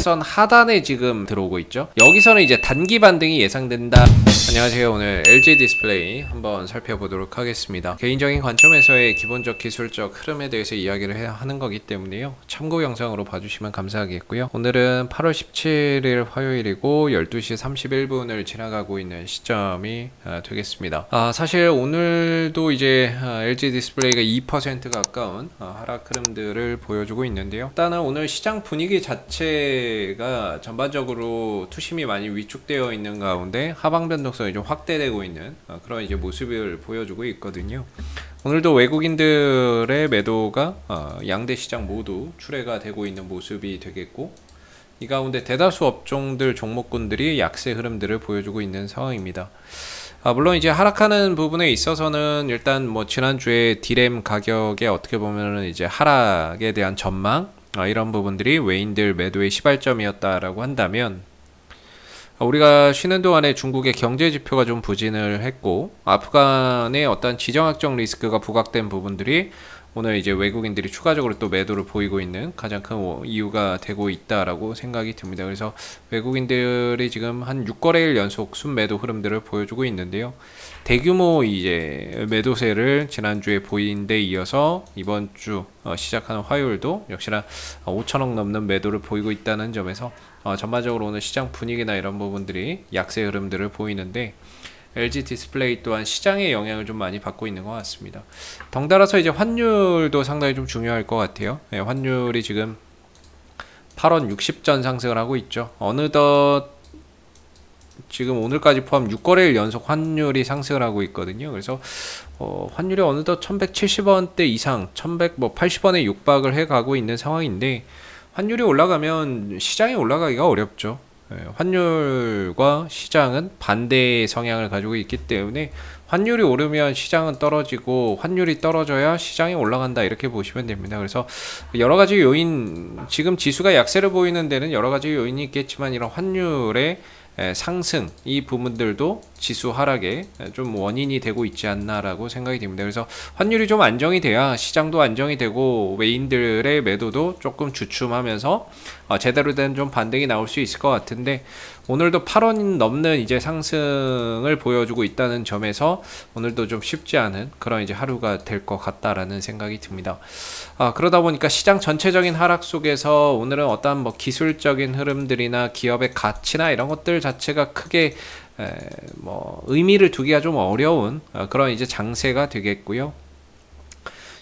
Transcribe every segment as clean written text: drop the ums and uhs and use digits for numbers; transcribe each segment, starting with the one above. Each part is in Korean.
추세선 하단에 지금 들어오고 있죠. 여기서는 이제 단기 반등이 예상된다. 안녕하세요. 오늘 LG 디스플레이 한번 살펴보도록 하겠습니다. 개인적인 관점에서의 기본적 기술적 흐름에 대해서 이야기를 하는 거기 때문에요. 참고 영상으로 봐주시면 감사하겠고요. 오늘은 8월 17일 화요일이고 12시 31분을 지나가고 있는 시점이 되겠습니다. 사실 오늘도 이제 LG 디스플레이가 2% 가까운 하락 흐름들을 보여주고 있는데요. 일단은 오늘 시장 분위기 자체가 전반적으로 투심이 많이 위축되어 있는 가운데 하방 변동성이 좀 확대되고 있는 그런 이제 모습을 보여주고 있거든요. 오늘도 외국인들의 매도가 양대 시장 모두 출회가 되고 있는 모습이 되겠고, 이 가운데 대다수 업종들 종목군들이 약세 흐름들을 보여주고 있는 상황입니다. 물론 이제 하락하는 부분에 있어서는 일단 뭐 지난주에 디램 가격에 어떻게 보면은 이제 하락에 대한 전망, 이런 부분들이 외인들 매도의 시발점이었다라고 한다면, 우리가 쉬는 동안에 중국의 경제 지표가 좀 부진을 했고 아프간의 어떤 지정학적 리스크가 부각된 부분들이 오늘 이제 외국인들이 추가적으로 또 매도를 보이고 있는 가장 큰 이유가 되고 있다라고 생각이 듭니다. 그래서 외국인들이 지금 한 6거래일 연속 순매도 흐름들을 보여주고 있는데요. 대규모 이제 매도세를 지난주에 보인 데 이어서 이번 주 시작하는 화요일도 역시나 5천억 넘는 매도를 보이고 있다는 점에서 전반적으로 오늘 시장 분위기나 이런 부분들이 약세 흐름들을 보이는데, LG 디스플레이 또한 시장의 영향을 좀 많이 받고 있는 것 같습니다. 덩달아서 이제 환율도 상당히 좀 중요할 것 같아요. 환율이 지금 8원 60전 상승을 하고 있죠. 어느덧 지금 오늘까지 포함 6거래일 연속 환율이 상승을 하고 있거든요. 그래서 환율이 어느덧 1170원대 이상 1180원에 육박을 해가고 있는 상황인데, 환율이 올라가면 시장이 올라가기가 어렵죠. 환율과 시장은 반대의 성향을 가지고 있기 때문에 환율이 오르면 시장은 떨어지고 환율이 떨어져야 시장이 올라간다, 이렇게 보시면 됩니다. 그래서 여러가지 요인, 지금 지수가 약세를 보이는 데는 여러가지 요인이 있겠지만 이런 환율의 상승, 이 부분들도 지수 하락에 좀 원인이 되고 있지 않나라고 생각이 됩니다. 그래서 환율이 좀 안정이 돼야 시장도 안정이 되고 외인들의 매도도 조금 주춤하면서 제대로 된 좀 반등이 나올 수 있을 것 같은데, 오늘도 8원 넘는 이제 상승을 보여주고 있다는 점에서 오늘도 좀 쉽지 않은 그런 이제 하루가 될 것 같다라는 생각이 듭니다. 그러다 보니까 시장 전체적인 하락 속에서 오늘은 어떠한 뭐 기술적인 흐름들이나 기업의 가치나 이런 것들 자체가 크게 뭐 의미를 두기가 좀 어려운 그런 이제 장세가 되겠고요.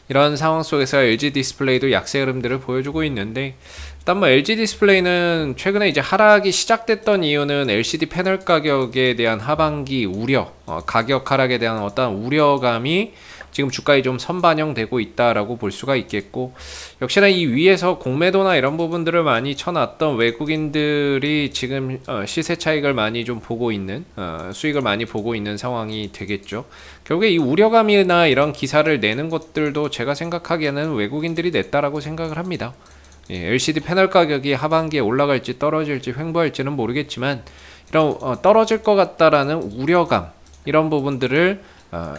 이런 상황 속에서 LG 디스플레이도 약세 흐름들을 보여주고 있는데, 일단 뭐 LG 디스플레이는 최근에 이제 하락이 시작됐던 이유는 LCD 패널 가격에 대한 하반기 우려, 가격 하락에 대한 어떤 우려감이 지금 주가에 좀 선반영되고 있다라고 볼 수가 있겠고, 역시나 이 위에서 공매도나 이런 부분들을 많이 쳐놨던 외국인들이 지금 시세 차익을 많이 좀 보고 있는, 수익을 많이 보고 있는 상황이 되겠죠. 결국에 이 우려감이나 이런 기사를 내는 것들도 제가 생각하기에는 외국인들이 냈다라고 생각을 합니다. LCD 패널 가격이 하반기에 올라갈지 떨어질지 횡보할지는 모르겠지만 이런 떨어질 것 같다라는 우려감, 이런 부분들을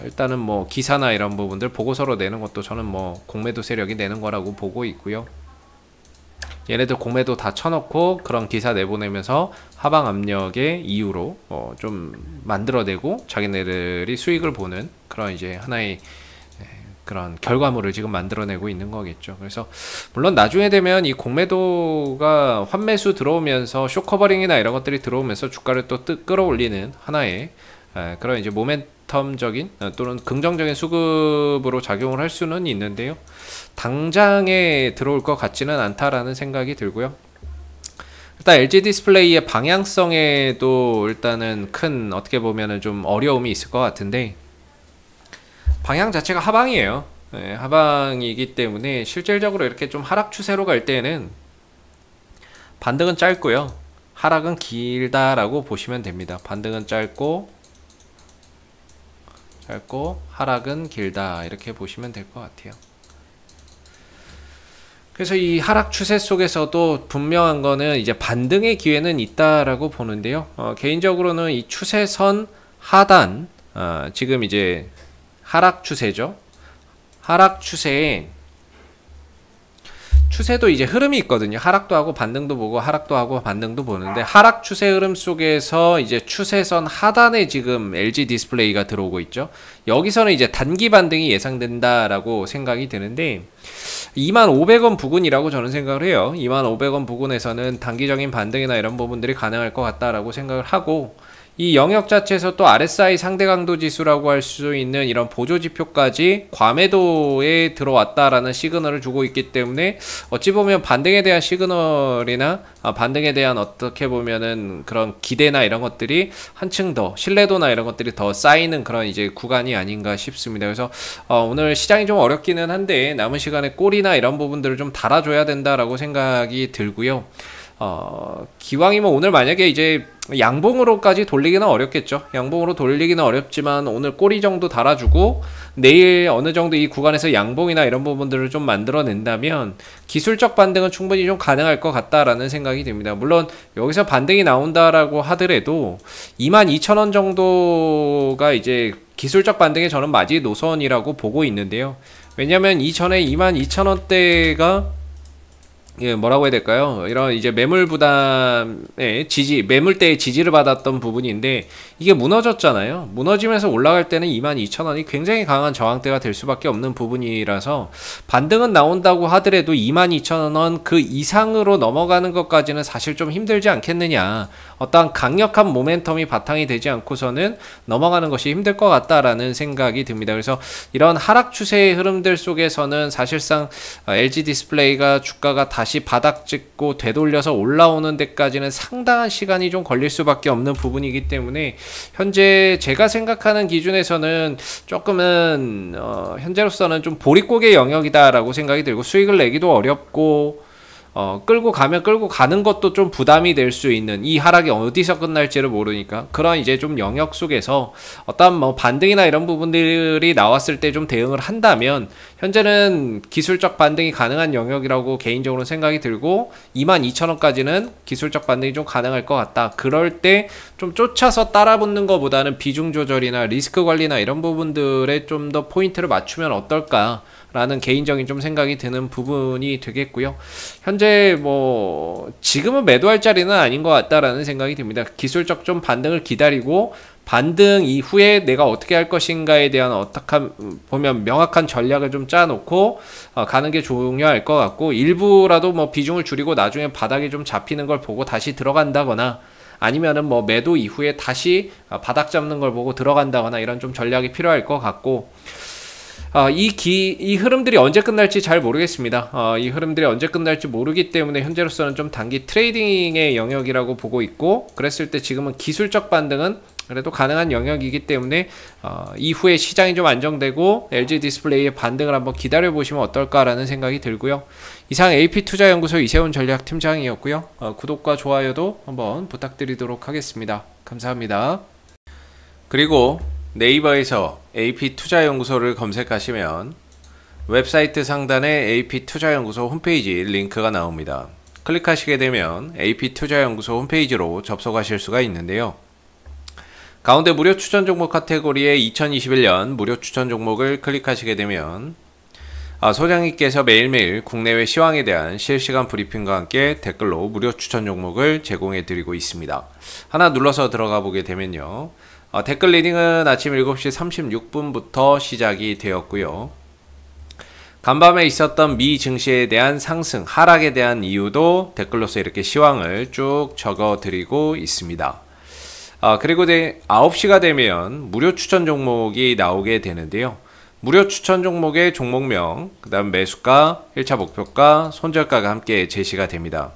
일단은 뭐 기사나 이런 부분들 보고서로 내는 것도 저는 뭐 공매도 세력이 내는 거라고 보고 있고요. 얘네들 공매도 다 쳐놓고 그런 기사 내보내면서 하방 압력의 이유로 좀 만들어내고 자기네들이 수익을 보는 그런 이제 하나의 그런 결과물을 지금 만들어내고 있는 거겠죠. 그래서 물론 나중에 되면 이 공매도가 환매수 들어오면서 쇼커버링이나 이런 것들이 들어오면서 주가를 또 끌어올리는 하나의 그런 이제 모멘텀적인 또는 긍정적인 수급으로 작용을 할 수는 있는데요. 당장에 들어올 것 같지는 않다라는 생각이 들고요. 일단 LG 디스플레이의 방향성에도 일단은 큰 어떻게 보면은 좀 어려움이 있을 것 같은데, 방향 자체가 하방이에요. 하방이기 때문에 실질적으로 이렇게 좀 하락 추세로 갈 때는 반등은 짧고요, 하락은 길다라고 보시면 됩니다. 반등은 짧고 하락은 길다, 이렇게 보시면 될 것 같아요. 그래서 이 하락 추세 속에서도 분명한 거는 이제 반등의 기회는 있다라고 보는데요. 개인적으로는 이 추세선 하단, 지금 이제 하락 추세죠. 하락 추세에 추세도 이제 흐름이 있거든요. 하락도 하고 반등도 보고 하락도 하고 반등도 보는데, 하락 추세 흐름 속에서 이제 추세선 하단에 지금 LG 디스플레이가 들어오고 있죠. 여기서는 이제 단기 반등이 예상된다라고 생각이 드는데, 25,000원 부근이라고 저는 생각을 해요. 25,000원 부근에서는 단기적인 반등이나 이런 부분들이 가능할 것 같다라고 생각을 하고, 이 영역 자체에서 또 RSI 상대 강도 지수라고 할 수 있는 이런 보조 지표까지 과매도에 들어왔다라는 시그널을 주고 있기 때문에, 어찌 보면 반등에 대한 시그널이나 반등에 대한 어떻게 보면은 그런 기대나 이런 것들이 한층 더 신뢰도나 이런 것들이 더 쌓이는 그런 이제 구간이 아닌가 싶습니다. 그래서 오늘 시장이 좀 어렵기는 한데 남은 시간에 꼴이나 이런 부분들을 좀 달아줘야 된다라고 생각이 들고요. 기왕이면 오늘 만약에 이제 양봉으로까지 돌리기는 어렵겠죠. 양봉으로 돌리기는 어렵지만 오늘 꼬리 정도 달아주고 내일 어느 정도 이 구간에서 양봉이나 이런 부분들을 좀 만들어낸다면 기술적 반등은 충분히 좀 가능할 것 같다라는 생각이 듭니다. 물론 여기서 반등이 나온다라고 하더라도 22,000원 정도가 이제 기술적 반등의 저는 마지노선이라고 보고 있는데요. 왜냐면 이전에 22,000원대가 뭐라고 해야 될까요? 이런 이제 매물 부담의 매물대의 지지를 받았던 부분인데, 이게 무너졌잖아요. 무너지면서 올라갈 때는 22,000원이 굉장히 강한 저항대가 될 수밖에 없는 부분이라서, 반등은 나온다고 하더라도 22,000원 그 이상으로 넘어가는 것까지는 사실 좀 힘들지 않겠느냐. 어떠한 강력한 모멘텀이 바탕이 되지 않고서는 넘어가는 것이 힘들 것 같다라는 생각이 듭니다. 그래서 이런 하락 추세의 흐름들 속에서는 사실상 LG 디스플레이가 주가가 다시 바닥 찍고 되돌려서 올라오는 데까지는 상당한 시간이 좀 걸릴 수밖에 없는 부분이기 때문에, 현재 제가 생각하는 기준에서는 조금은 현재로서는 좀 보릿고개 영역이다라고 생각이 들고, 수익을 내기도 어렵고 끌고 가는 것도 좀 부담이 될 수 있는, 이 하락이 어디서 끝날지를 모르니까 그런 이제 좀 영역 속에서 어떤 뭐 반등이나 이런 부분들이 나왔을 때 좀 대응을 한다면 현재는 기술적 반등이 가능한 영역이라고 개인적으로 생각이 들고, 22,000원까지는 기술적 반등이 좀 가능할 것 같다. 그럴 때 좀 쫓아서 따라붙는 것보다는 비중 조절이나 리스크 관리나 이런 부분들에 좀 더 포인트를 맞추면 어떨까 라는 개인적인 좀 생각이 드는 부분이 되겠고요. 현재 뭐 지금은 매도할 자리는 아닌 것 같다라는 생각이 듭니다. 기술적 좀 반등을 기다리고, 반등 이후에 내가 어떻게 할 것인가에 대한 보면 명확한 전략을 좀 짜놓고 가는 게 중요할 것 같고, 일부라도 뭐 비중을 줄이고 나중에 바닥이 좀 잡히는 걸 보고 다시 들어간다거나, 아니면은 뭐 매도 이후에 다시 바닥 잡는 걸 보고 들어간다거나, 이런 좀 전략이 필요할 것 같고, 이 흐름들이 언제 끝날지 잘 모르겠습니다. 이 흐름들이 언제 끝날지 모르기 때문에 현재로서는 좀 단기 트레이딩의 영역이라고 보고 있고, 그랬을 때 지금은 기술적 반등은 그래도 가능한 영역이기 때문에 이후에 시장이 좀 안정되고 LG 디스플레이의 반등을 한번 기다려 보시면 어떨까라는 생각이 들고요. 이상 AP투자연구소 이세훈 전략팀장이었고요. 구독과 좋아요도 한번 부탁드리도록 하겠습니다. 감사합니다. 그리고 네이버에서 AP투자연구소를 검색하시면 웹사이트 상단에 AP투자연구소 홈페이지 링크가 나옵니다. 클릭하시게 되면 AP투자연구소 홈페이지로 접속하실 수가 있는데요. 가운데 무료 추천 종목 카테고리에 2021년 무료 추천 종목을 클릭하시게 되면 소장님께서 매일매일 국내외 시황에 대한 실시간 브리핑과 함께 댓글로 무료 추천 종목을 제공해 드리고 있습니다. 하나 눌러서 들어가 보게 되면요, 댓글 리딩은 아침 7시 36분부터 시작이 되었고요. 간밤에 있었던 미 증시에 대한 상승, 하락에 대한 이유도 댓글로서 이렇게 시황을 쭉 적어 드리고 있습니다. 그리고 9시가 되면 무료 추천 종목이 나오게 되는데요. 무료 추천 종목의 종목명, 그 다음 매수가, 1차 목표가, 손절가가 함께 제시가 됩니다.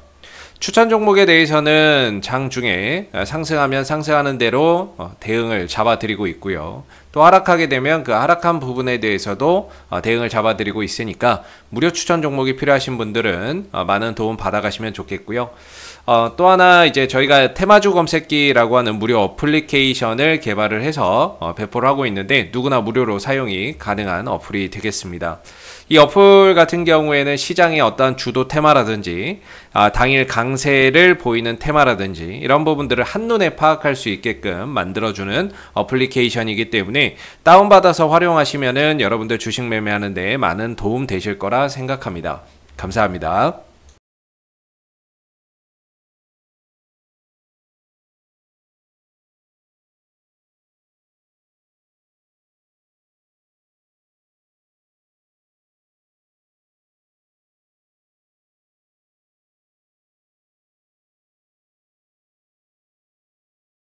추천 종목에 대해서는 장 중에 상승하면 상승하는 대로 대응을 잡아드리고 있고요. 또 하락하게 되면 그 하락한 부분에 대해서도 대응을 잡아드리고 있으니까 무료 추천 종목이 필요하신 분들은 많은 도움 받아가시면 좋겠고요. 또 하나 이제 저희가 테마주 검색기라고 하는 무료 어플리케이션을 개발을 해서 배포를 하고 있는데, 누구나 무료로 사용이 가능한 어플이 되겠습니다. 이 어플 같은 경우에는 시장의 어떤 주도 테마라든지 당일 강세를 보이는 테마라든지 이런 부분들을 한눈에 파악할 수 있게끔 만들어주는 어플리케이션이기 때문에 다운받아서 활용하시면은 여러분들 주식 매매하는 데 많은 도움 되실 거라 생각합니다. 감사합니다.